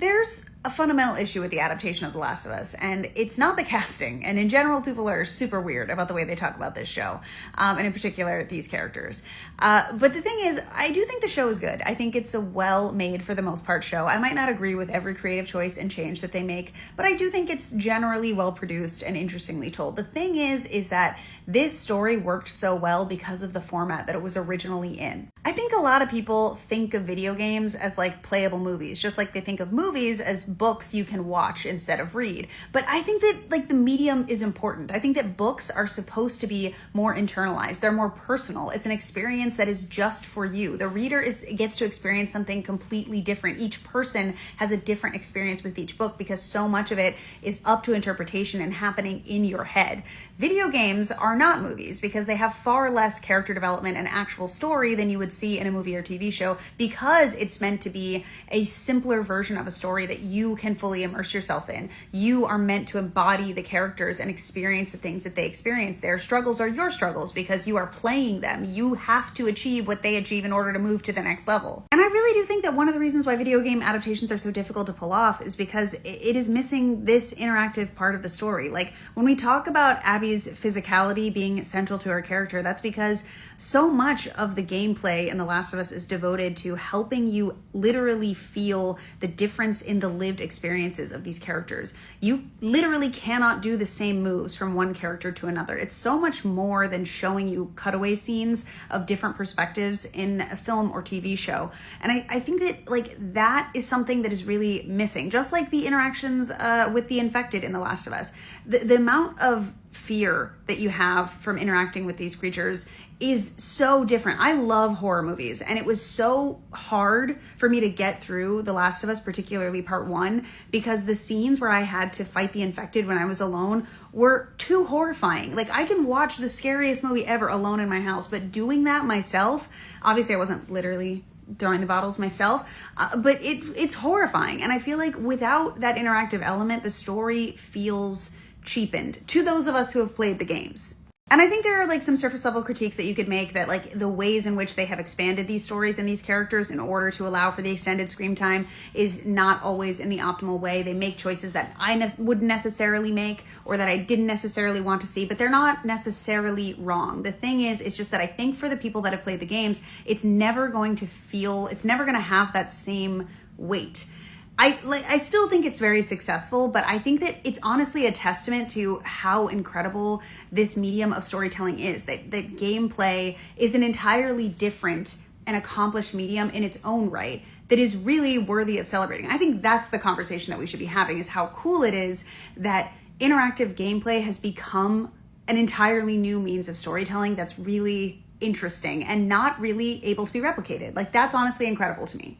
There's a fundamental issue with the adaptation of The Last of Us, and it's not the casting. And in general, people are super weird about the way they talk about this show, and in particular, these characters. But the thing is, I do think the show is good. I think it's a well-made, for the most part, show. I might not agree with every creative choice and change that they make, but I do think it's generally well-produced and interestingly told. The thing is that this story worked so well because of the format that it was originally in. I think a lot of people think of video games as like playable movies, just like they think of movies as books you can watch instead of read. But I think that like the medium is important. I think that books are supposed to be more internalized. They're more personal. It's an experience that is just for you. The reader gets to experience something completely different. Each person has a different experience with each book because so much of it is up to interpretation and happening in your head. Video games are not movies because they have far less character development and actual story than you would see in a movie or TV show, because it's meant to be a simpler version of a story that you can fully immerse yourself in. You are meant to embody the characters and experience the things that they experience. Their struggles are your struggles because you are playing them. You have to achieve what they achieve in order to move to the next level. And I really do think that one of the reasons why video game adaptations are so difficult to pull off is because it is missing this interactive part of the story. Like when we talk about Abby's physicality being central to her character, that's because so much of the gameplay in The Last of Us is devoted to helping you literally feel the difference in the lived experiences of these characters. You literally cannot do the same moves from one character to another. It's so much more than showing you cutaway scenes of different perspectives in a film or TV show. And I think that like that is something that is really missing. Just like the interactions with the infected in The Last of Us. The amount of fear that you have from interacting with these creatures is so different. I love horror movies, and it was so hard for me to get through The Last of Us, particularly part 1, because the scenes where I had to fight the infected when I was alone were too horrifying. Like, I can watch the scariest movie ever alone in my house, but doing that myself, obviously I wasn't literally throwing the bottles myself, but it's horrifying. And I feel like without that interactive element, the story feels cheapened to those of us who have played the games. And I think there are like some surface level critiques that you could make, that like the ways in which they have expanded these stories and these characters in order to allow for the extended screen time is not always in the optimal way. They make choices that I wouldn't necessarily make, or that I didn't necessarily want to see, but they're not necessarily wrong. The thing is, it's just that I think for the people that have played the games, it's never going to have that same weight. I still think it's very successful, but I think that it's honestly a testament to how incredible this medium of storytelling is. That gameplay is an entirely different and accomplished medium in its own right that is really worthy of celebrating. I think that's the conversation that we should be having, is how cool it is that interactive gameplay has become an entirely new means of storytelling that's really interesting and not really able to be replicated. Like, that's honestly incredible to me.